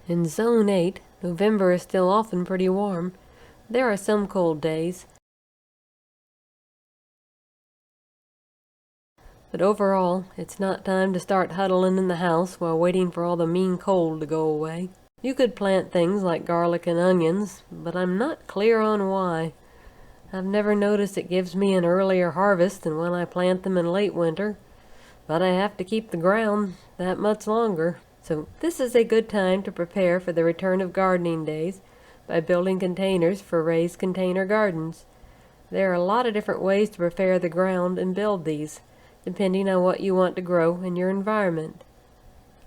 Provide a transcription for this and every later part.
In Zone 8, November is still often pretty warm. There are some cold days, but overall, it's not time to start huddling in the house while waiting for all the mean cold to go away. You could plant things like garlic and onions, but I'm not clear on why. I've never noticed it gives me an earlier harvest than when I plant them in late winter, but I have to keep the ground that much longer. So this is a good time to prepare for the return of gardening days by building containers for raised container gardens. There are a lot of different ways to prepare the ground and build these, depending on what you want to grow in your environment.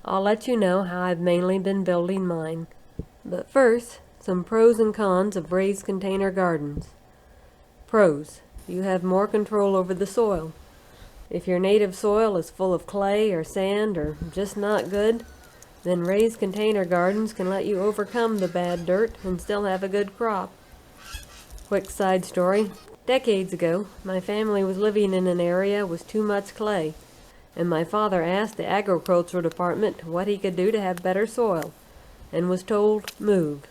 I'll let you know how I've mainly been building mine. But first, some pros and cons of raised container gardens. Pros: you have more control over the soil. If your native soil is full of clay or sand or just not good, then raised container gardens can let you overcome the bad dirt and still have a good crop. Quick side story: decades ago, my family was living in an area with too much clay, and my father asked the agricultural department what he could do to have better soil, and was told, move.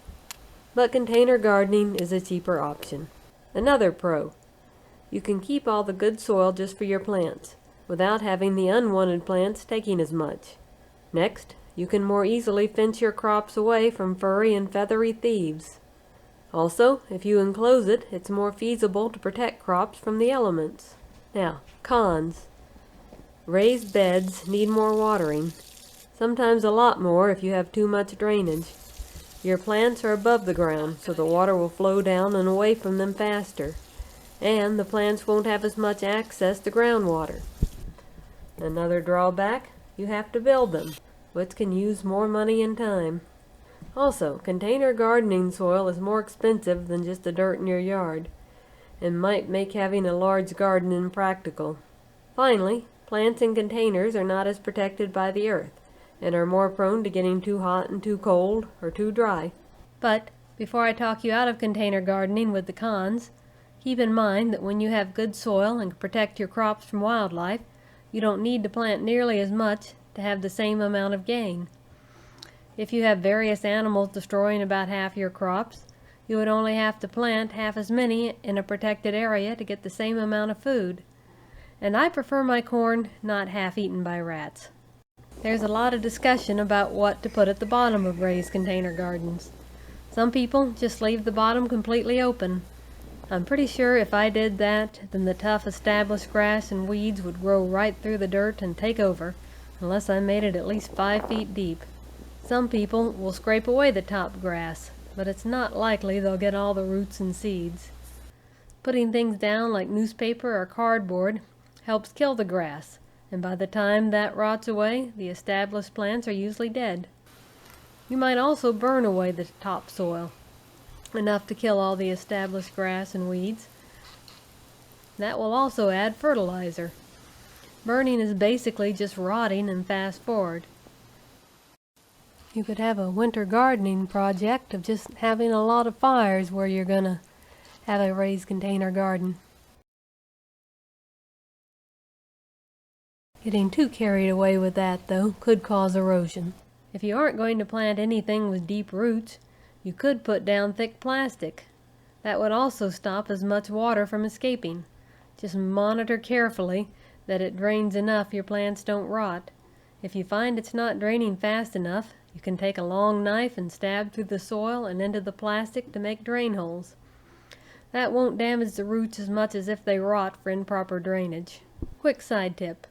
But container gardening is a cheaper option. Another pro: you can keep all the good soil just for your plants, without having the unwanted plants taking as much. Next, you can more easily fence your crops away from furry and feathery thieves. Also, if you enclose it, it's more feasible to protect crops from the elements. Now, cons. Raised beds need more watering, sometimes a lot more if you have too much drainage. Your plants are above the ground, so the water will flow down and away from them faster, and the plants won't have as much access to groundwater. Another drawback: you have to build them, which can use more money and time. Also, container gardening soil is more expensive than just the dirt in your yard, and might make having a large garden impractical. Finally, plants in containers are not as protected by the earth, and are more prone to getting too hot and too cold, or too dry. But before I talk you out of container gardening with the cons, keep in mind that when you have good soil and can protect your crops from wildlife, you don't need to plant nearly as much to have the same amount of gain. If you have various animals destroying about half your crops, you would only have to plant half as many in a protected area to get the same amount of food. And I prefer my corn not half eaten by rats. There's a lot of discussion about what to put at the bottom of raised container gardens. Some people just leave the bottom completely open. I'm pretty sure if I did that, then the tough established grass and weeds would grow right through the dirt and take over, unless I made it at least 5 feet deep. Some people will scrape away the top grass, but it's not likely they'll get all the roots and seeds. Putting things down like newspaper or cardboard helps kill the grass, and by the time that rots away, the established plants are usually dead. You might also burn away the topsoil, enough to kill all the established grass and weeds. That will also add fertilizer. Burning is basically just rotting and fast forward. You could have a winter gardening project of just having a lot of fires where you're gonna have a raised container garden. Getting too carried away with that, though, could cause erosion. If you aren't going to plant anything with deep roots, you could put down thick plastic. That would also stop as much water from escaping. Just monitor carefully that it drains enough your plants don't rot. If you find it's not draining fast enough, you can take a long knife and stab through the soil and into the plastic to make drain holes. That won't damage the roots as much as if they rot for improper drainage. Quick side tip: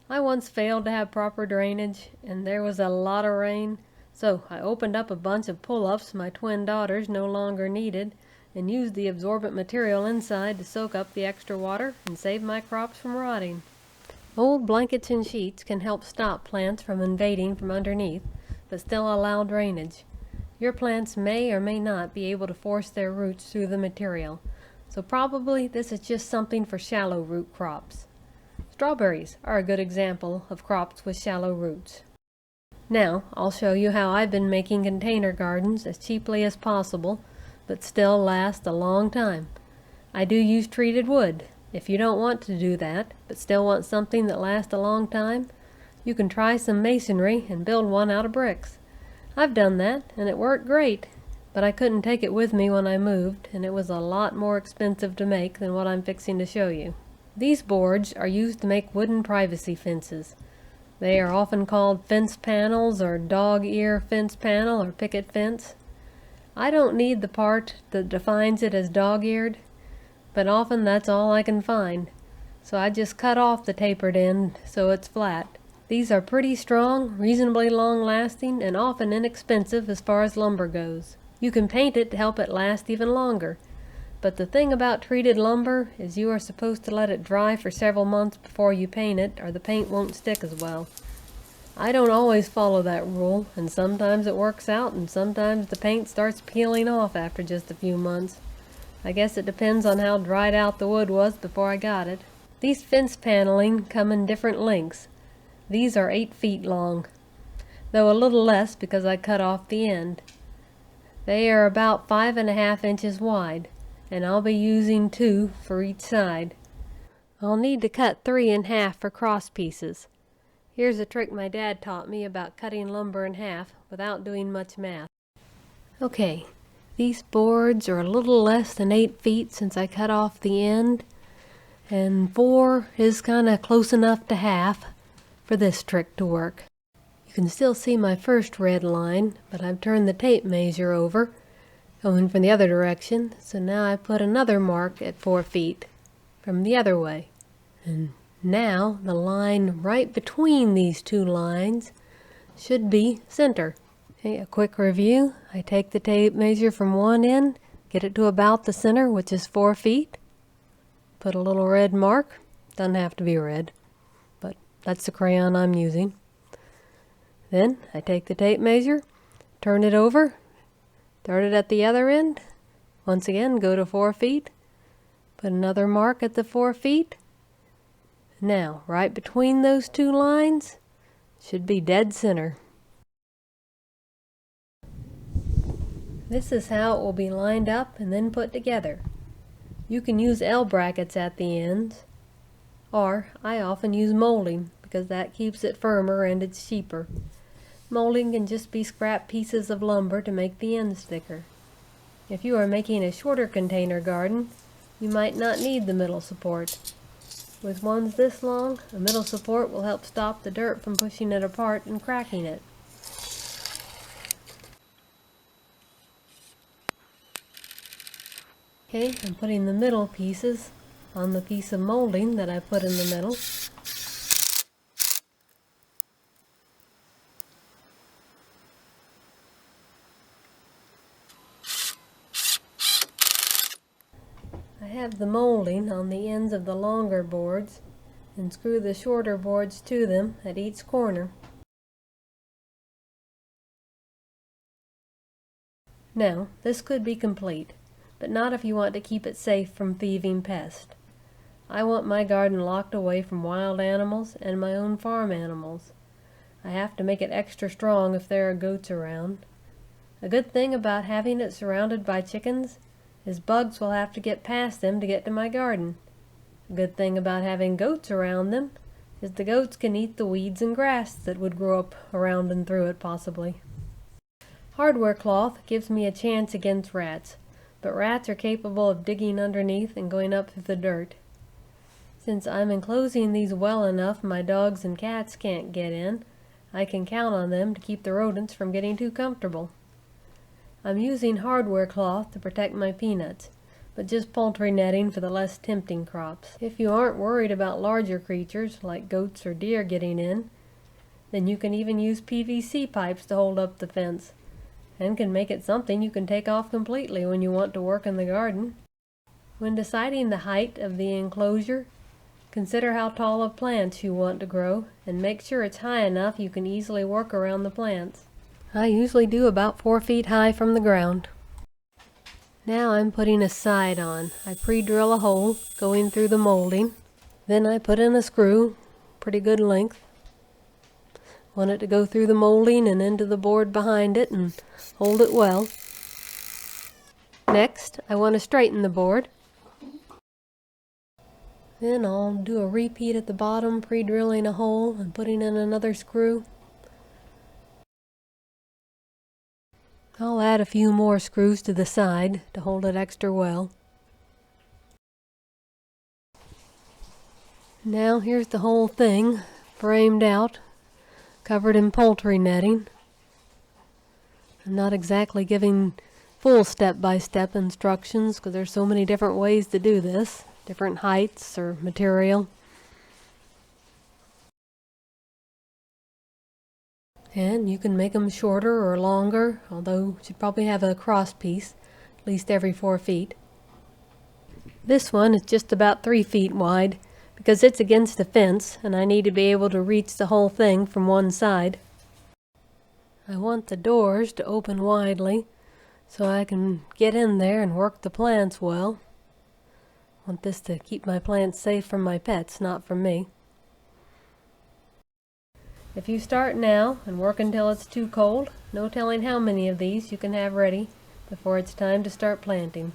I once failed to have proper drainage, and there was a lot of rain, so I opened up a bunch of pull-ups my twin daughters no longer needed, and used the absorbent material inside to soak up the extra water and save my crops from rotting. Old blankets and sheets can help stop plants from invading from underneath, but still allow drainage. Your plants may or may not be able to force their roots through the material, so probably this is just something for shallow root crops. Strawberries are a good example of crops with shallow roots. Now, I'll show you how I've been making container gardens as cheaply as possible, but still last a long time. I do use treated wood. If you don't want to do that, but still want something that lasts a long time, you can try some masonry and build one out of bricks. I've done that, and it worked great, but I couldn't take it with me when I moved, and it was a lot more expensive to make than what I'm fixing to show you. These boards are used to make wooden privacy fences. They are often called fence panels or dog ear fence panel or picket fence. I don't need the part that defines it as dog-eared, but often that's all I can find, so I just cut off the tapered end so it's flat. These are pretty strong, reasonably long-lasting, and often inexpensive as far as lumber goes. You can paint it to help it last even longer, but the thing about treated lumber is you are supposed to let it dry for several months before you paint it, or the paint won't stick as well. I don't always follow that rule, and sometimes it works out, and sometimes the paint starts peeling off after just a few months. I guess it depends on how dried out the wood was before I got it. These fence paneling come in different lengths. These are 8 feet long, though a little less because I cut off the end. They are about 5.5 inches wide, and I'll be using 2 for each side. I'll need to cut 3 in half for cross pieces. Here's a trick my dad taught me about cutting lumber in half without doing much math. Okay, these boards are a little less than 8 feet since I cut off the end, and 4 is kinda close enough to half for this trick to work. You can still see my first red line, but I've turned the tape measure over, going from the other direction, so now I put another mark at 4 feet from the other way. And now the line right between these 2 lines should be center. Okay, a quick review. I take the tape measure from one end, get it to about the center, which is 4 feet. Put a little red mark. Doesn't have to be red, but that's the crayon I'm using. Then I take the tape measure, turn it over, start it at the other end. Once again, go to 4 feet. Put another mark at the 4 feet. Now, right between those 2 lines should be dead center. This is how it will be lined up and then put together. You can use L brackets at the ends, or I often use molding because that keeps it firmer and it's cheaper. Molding can just be scrap pieces of lumber to make the ends thicker. If you are making a shorter container garden, you might not need the middle support. With ones this long, a middle support will help stop the dirt from pushing it apart and cracking it. Okay, I'm putting the middle pieces on the piece of molding that I put in the middle. I have the molding on the ends of the longer boards and screw the shorter boards to them at each corner. Now, this could be complete, but not if you want to keep it safe from thieving pests. I want my garden locked away from wild animals and my own farm animals. I have to make it extra strong if there are goats around. A good thing about having it surrounded by chickens is bugs will have to get past them to get to my garden. A good thing about having goats around them is the goats can eat the weeds and grass that would grow up around and through it possibly. Hardware cloth gives me a chance against rats, but rats are capable of digging underneath and going up through the dirt. Since I'm enclosing these well enough my dogs and cats can't get in, I can count on them to keep the rodents from getting too comfortable. I'm using hardware cloth to protect my peanuts, but just poultry netting for the less tempting crops. If you aren't worried about larger creatures like goats or deer getting in, then you can even use PVC pipes to hold up the fence, and can make it something you can take off completely when you want to work in the garden. When deciding the height of the enclosure, consider how tall of plants you want to grow and make sure it's high enough you can easily work around the plants. I usually do about 4 feet high from the ground. Now I'm putting a side on. I pre-drill a hole going through the molding. Then I put in a screw, pretty good length. Want it to go through the molding and into the board behind it and hold it well. Next, I want to straighten the board. Then I'll do a repeat at the bottom, pre-drilling a hole and putting in another screw. I'll add a few more screws to the side to hold it extra well. Now here's the whole thing framed out, covered in poultry netting. I'm not exactly giving full step-by-step instructions because there's so many different ways to do this, different heights or material. And you can make them shorter or longer, although you should probably have a cross piece, at least every 4 feet. This one is just about 3 feet wide because it's against the fence and I need to be able to reach the whole thing from one side. I want the doors to open widely so I can get in there and work the plants well. I want this to keep my plants safe from my pets, not from me. If you start now and work until it's too cold, no telling how many of these you can have ready before it's time to start planting.